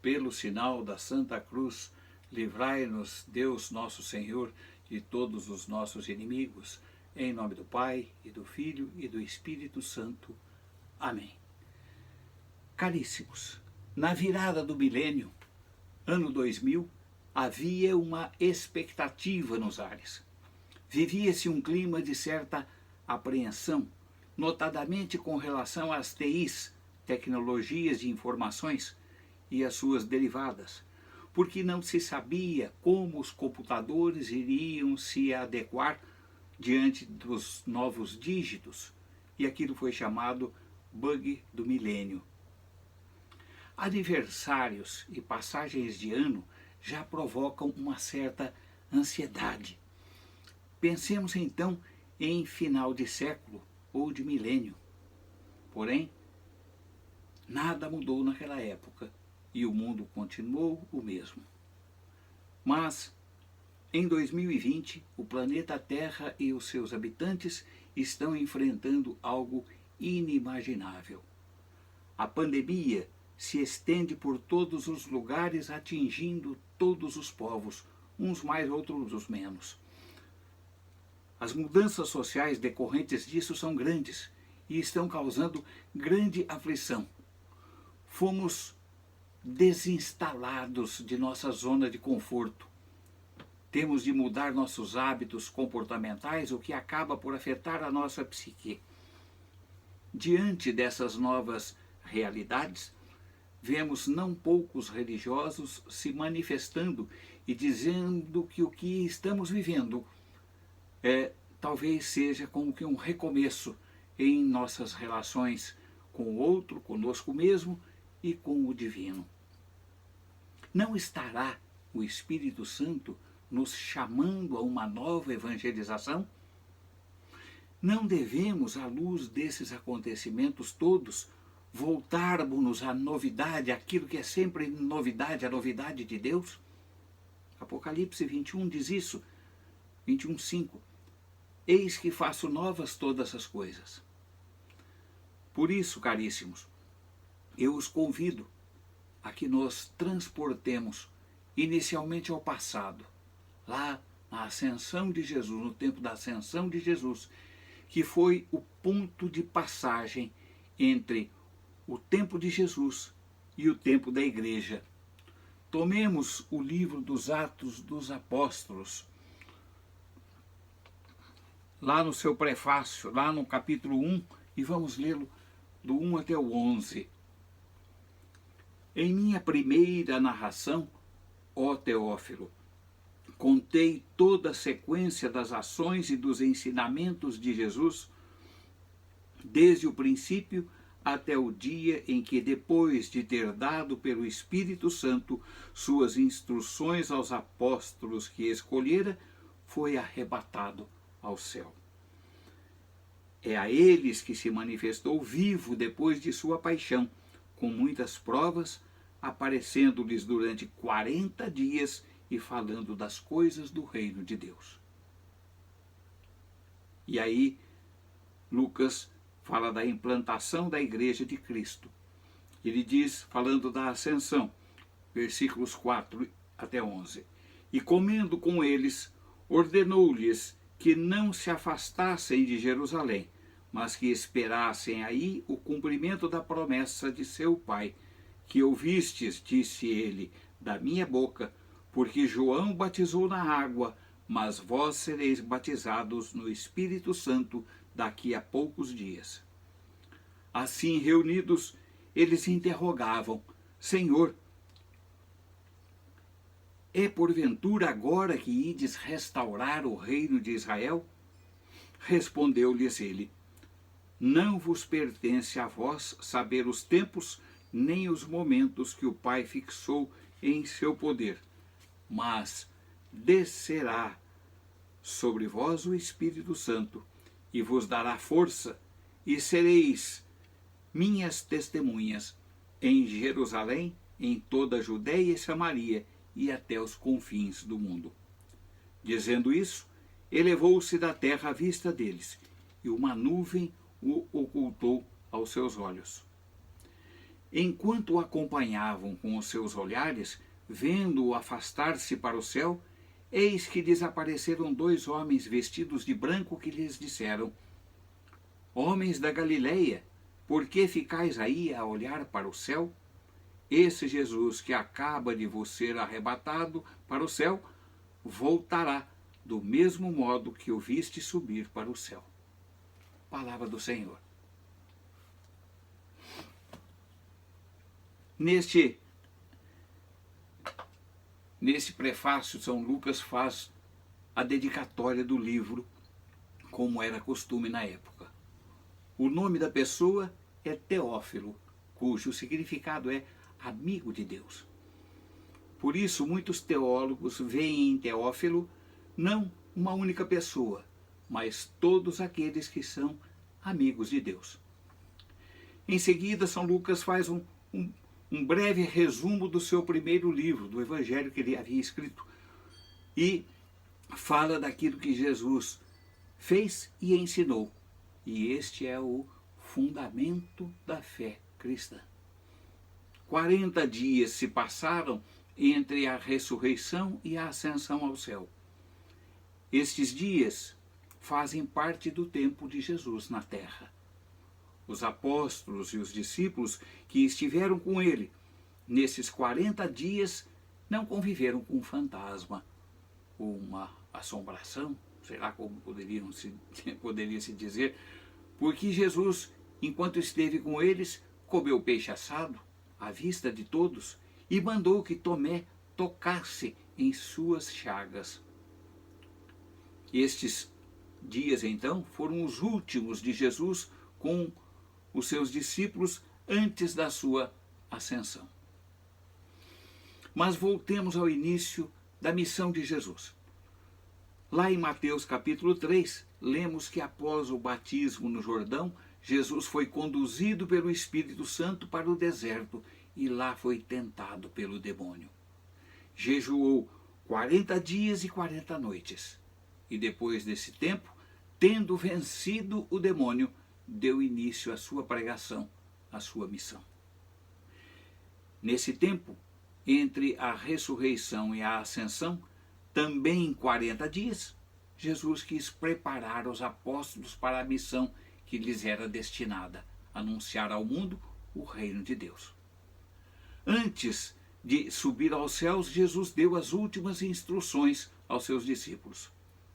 pelo sinal da Santa Cruz, livrai-nos, Deus nosso Senhor, de todos os nossos inimigos. Em nome do Pai, e do Filho, e do Espírito Santo. Amém. Caríssimos, na virada do milênio, ano 2000, havia uma expectativa nos ares. Vivia-se um clima de certa apreensão, notadamente com relação às TIs, tecnologias de informações, e as suas derivadas, porque não se sabia como os computadores iriam se adequar diante dos novos dígitos, e aquilo foi chamado bug do milênio. Aniversários e passagens de ano já provocam uma certa ansiedade. Pensemos então em final de século ou de milênio. Porém, nada mudou naquela época e o mundo continuou o mesmo. Mas, em 2020, o planeta Terra e os seus habitantes estão enfrentando algo inimaginável. A pandemia se estende por todos os lugares, atingindo todos os povos, uns mais, outros menos. As mudanças sociais decorrentes disso são grandes e estão causando grande aflição. Fomos desinstalados de nossa zona de conforto. Temos de mudar nossos hábitos comportamentais, o que acaba por afetar a nossa psique. Diante dessas novas realidades, vemos não poucos religiosos se manifestando e dizendo que o que estamos vivendo talvez seja como que um recomeço em nossas relações com o outro, conosco mesmo e com o divino. Não estará o Espírito Santo nos chamando a uma nova evangelização? Não devemos, à luz desses acontecimentos todos, voltarmos à novidade, aquilo que é sempre novidade, a novidade de Deus? Apocalipse 21 diz isso, 21:5. Eis que faço novas todas as coisas. Por isso, caríssimos, eu os convido a que nós transportemos inicialmente ao passado, lá na ascensão de Jesus, no tempo da ascensão de Jesus, que foi o ponto de passagem entre o tempo de Jesus e o tempo da igreja. Tomemos o livro dos Atos dos Apóstolos, lá no seu prefácio, lá no capítulo 1, e vamos lê-lo do 1 até o 11. Em minha primeira narração, ó Teófilo, contei toda a sequência das ações e dos ensinamentos de Jesus, desde o princípio até o dia em que, depois de ter dado pelo Espírito Santo suas instruções aos apóstolos que escolhera, foi arrebatado ao céu. É a eles que se manifestou vivo depois de sua paixão, com muitas provas, aparecendo-lhes durante 40 dias e falando das coisas do reino de Deus. E aí, Lucas fala da implantação da igreja de Cristo. Ele diz, falando da ascensão, versículos 4 até 11. E comendo com eles, ordenou-lhes que não se afastassem de Jerusalém, mas que esperassem aí o cumprimento da promessa de seu Pai, que ouvistes, disse ele, da minha boca, porque João batizou na água, mas vós sereis batizados no Espírito Santo daqui a poucos dias. Assim, reunidos, eles interrogavam, Senhor, é porventura agora que ides restaurar o reino de Israel? Respondeu-lhes ele, não vos pertence a vós saber os tempos nem os momentos que o Pai fixou em seu poder, mas descerá sobre vós o Espírito Santo e vos dará força, e sereis minhas testemunhas em Jerusalém, em toda a Judéia e Samaria e até os confins do mundo. Dizendo isso, elevou-se da terra à vista deles, e uma nuvem o ocultou aos seus olhos. Enquanto o acompanhavam com os seus olhares, vendo-o afastar-se para o céu, eis que desapareceram 2 homens vestidos de branco que lhes disseram: Homens da Galileia, por que ficais aí a olhar para o céu? Esse Jesus que acaba de vos ser arrebatado para o céu, voltará do mesmo modo que o viste subir para o céu. Palavra do Senhor. Neste prefácio, São Lucas faz a dedicatória do livro, como era costume na época. O nome da pessoa é Teófilo, cujo significado é amigo de Deus. Por isso, muitos teólogos veem em Teófilo não uma única pessoa, mas todos aqueles que são amigos de Deus. Em seguida, São Lucas faz um breve resumo do seu primeiro livro, do Evangelho que ele havia escrito, e fala daquilo que Jesus fez e ensinou. E este é o fundamento da fé cristã. 40 dias se passaram entre a ressurreição e a ascensão ao céu. Estes dias fazem parte do tempo de Jesus na terra. Os apóstolos e os discípulos que estiveram com ele nesses 40 dias não conviveram com um fantasma, uma assombração, sei lá como poderia se dizer, porque Jesus, enquanto esteve com eles, comeu peixe assado à vista de todos e mandou que Tomé tocasse em suas chagas. Estes dias, então, foram os últimos de Jesus com os seus discípulos antes da sua ascensão. Mas voltemos ao início da missão de Jesus. Lá em Mateus capítulo 3, lemos que após o batismo no Jordão, Jesus foi conduzido pelo Espírito Santo para o deserto e lá foi tentado pelo demônio. Jejuou 40 dias e 40 noites. E depois desse tempo, tendo vencido o demônio, deu início à sua pregação, à sua missão. Nesse tempo, entre a ressurreição e a ascensão, também em 40 dias, Jesus quis preparar os apóstolos para a missão que lhes era destinada, anunciar ao mundo o reino de Deus. Antes de subir aos céus, Jesus deu as últimas instruções aos seus discípulos.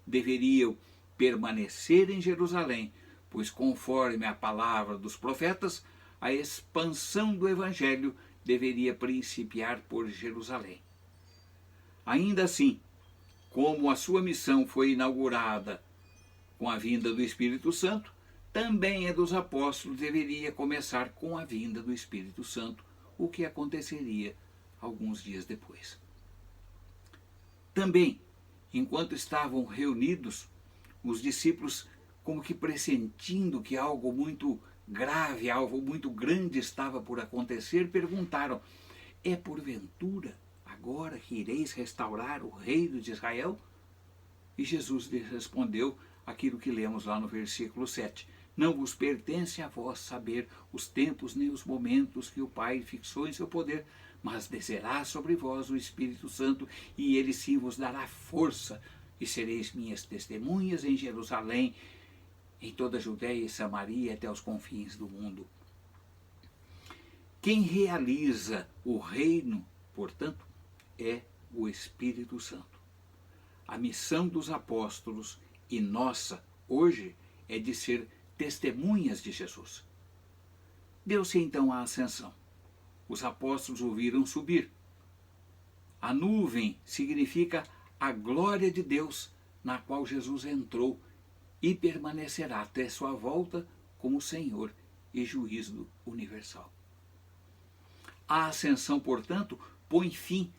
Deveriam permanecer em Jerusalém, pois conforme a palavra dos profetas, a expansão do Evangelho deveria principiar por Jerusalém. Ainda assim, como a sua missão foi inaugurada com a vinda do Espírito Santo, também a dos apóstolos deveria começar com a vinda do Espírito Santo, o que aconteceria alguns dias depois. Também, enquanto estavam reunidos, os discípulos, como que pressentindo que algo muito grave, algo muito grande estava por acontecer, perguntaram: é porventura agora que ireis restaurar o reino de Israel? E Jesus lhes respondeu aquilo que lemos lá no versículo 7. Não vos pertence a vós saber os tempos nem os momentos que o Pai fixou em seu poder, mas descerá sobre vós o Espírito Santo, e ele sim vos dará força, e sereis minhas testemunhas em Jerusalém, em toda a Judéia e Samaria, até os confins do mundo. Quem realiza o reino, portanto, é o Espírito Santo. A missão dos apóstolos e nossa, hoje, é de ser testemunhas de Jesus. Deu-se então a ascensão. Os apóstolos o viram subir. A nuvem significa a glória de Deus, na qual Jesus entrou e permanecerá até sua volta como Senhor e juízo universal. A ascensão, portanto, põe fim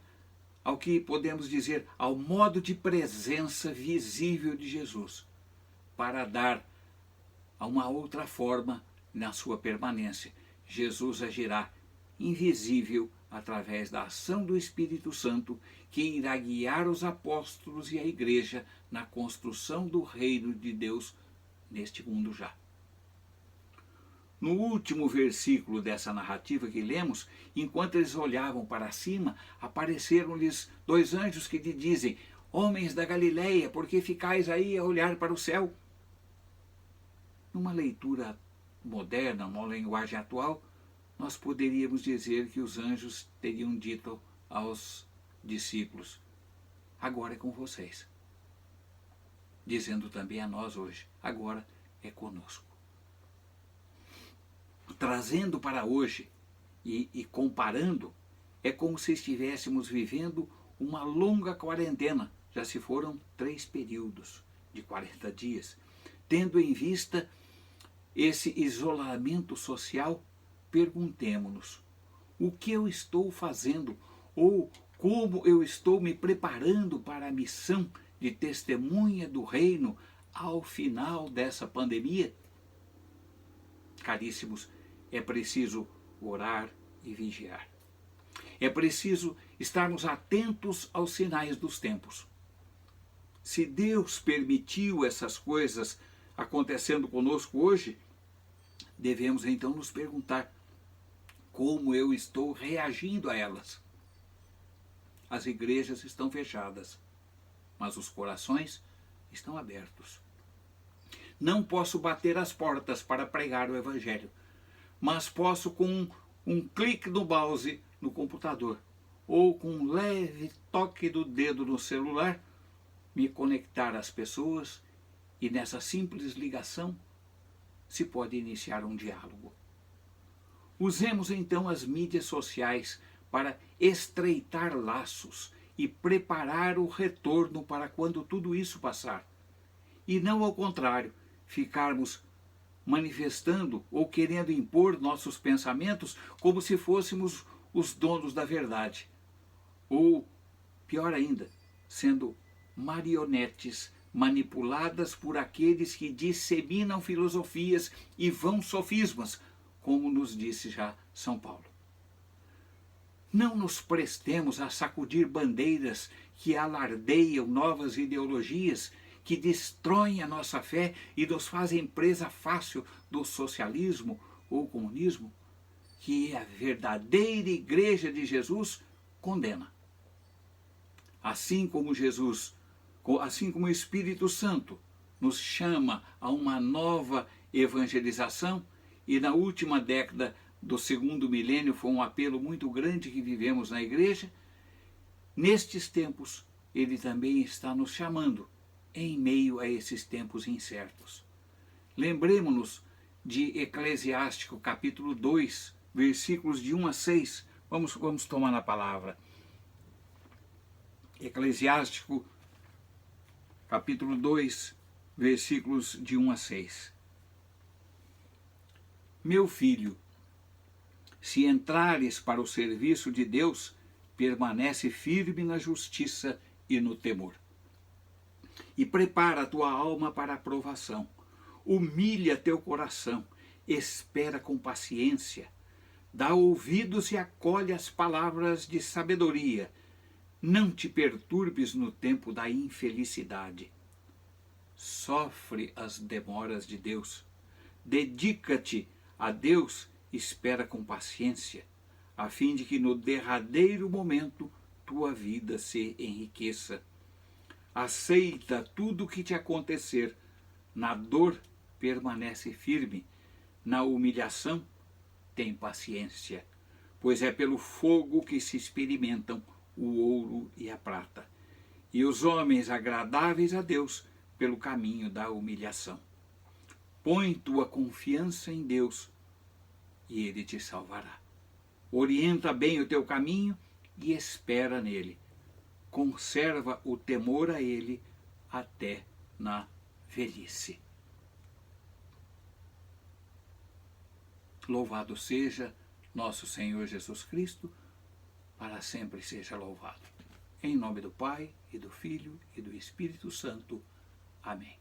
ao que podemos dizer ao modo de presença visível de Jesus, para dar a uma outra forma na sua permanência. Jesus agirá invisível através da ação do Espírito Santo, que irá guiar os apóstolos e a igreja na construção do reino de Deus neste mundo já. No último versículo dessa narrativa que lemos, enquanto eles olhavam para cima, apareceram-lhes dois anjos que lhe dizem: homens da Galileia, por que ficais aí a olhar para o céu? Numa leitura moderna, numa linguagem atual, nós poderíamos dizer que os anjos teriam dito aos discípulos: agora é com vocês. Dizendo também a nós hoje: agora é conosco. Trazendo para hoje e comparando, é como se estivéssemos vivendo uma longa quarentena. Já se foram 3 períodos de 40 dias. Tendo em vista esse isolamento social, perguntemo-nos: o que eu estou fazendo ou como eu estou me preparando para a missão de testemunha do reino ao final dessa pandemia? Caríssimos, é preciso orar e vigiar. É preciso estarmos atentos aos sinais dos tempos. Se Deus permitiu essas coisas acontecendo conosco hoje, devemos então nos perguntar: como eu estou reagindo a elas? As igrejas estão fechadas, mas os corações estão abertos. Não posso bater as portas para pregar o Evangelho, mas posso, com um clique no mouse no computador ou com um leve toque do dedo no celular, me conectar às pessoas, e nessa simples ligação se pode iniciar um diálogo. Usemos então as mídias sociais para estreitar laços e preparar o retorno para quando tudo isso passar. E não ao contrário, ficarmos manifestando ou querendo impor nossos pensamentos como se fôssemos os donos da verdade. Ou, pior ainda, sendo marionetes manipuladas por aqueles que disseminam filosofias e vãos sofismas, como nos disse já São Paulo. Não nos prestemos a sacudir bandeiras que alardeiam novas ideologias, que destroem a nossa fé e nos fazem presa fácil do socialismo ou comunismo, que a verdadeira Igreja de Jesus condena. Assim como o Espírito Santo nos chama a uma nova evangelização, e na última década do 2º milênio foi um apelo muito grande que vivemos na Igreja, nestes tempos ele também está nos chamando em meio a esses tempos incertos. Lembremos-nos de Eclesiástico capítulo 2, versículos de 1 a 6. Vamos tomar na palavra. Eclesiástico capítulo 2, versículos de 1 a 6. Meu filho, se entrares para o serviço de Deus, permanece firme na justiça e no temor. E prepara a tua alma para a provação. Humilha teu coração, espera com paciência. Dá ouvidos e acolhe as palavras de sabedoria. Não te perturbes no tempo da infelicidade. Sofre as demoras de Deus. Dedica-te a Deus, espera com paciência, a fim de que no derradeiro momento tua vida se enriqueça. Aceita tudo o que te acontecer. Na dor, permanece firme. Na humilhação, tem paciência, pois é pelo fogo que se experimentam o ouro e a prata, e os homens agradáveis a Deus pelo caminho da humilhação. Põe tua confiança em Deus e Ele te salvará. Orienta bem o teu caminho e espera nele. Conserva o temor a Ele até na velhice. Louvado seja nosso Senhor Jesus Cristo, para sempre seja louvado. Em nome do Pai, e do Filho, e do Espírito Santo. Amém.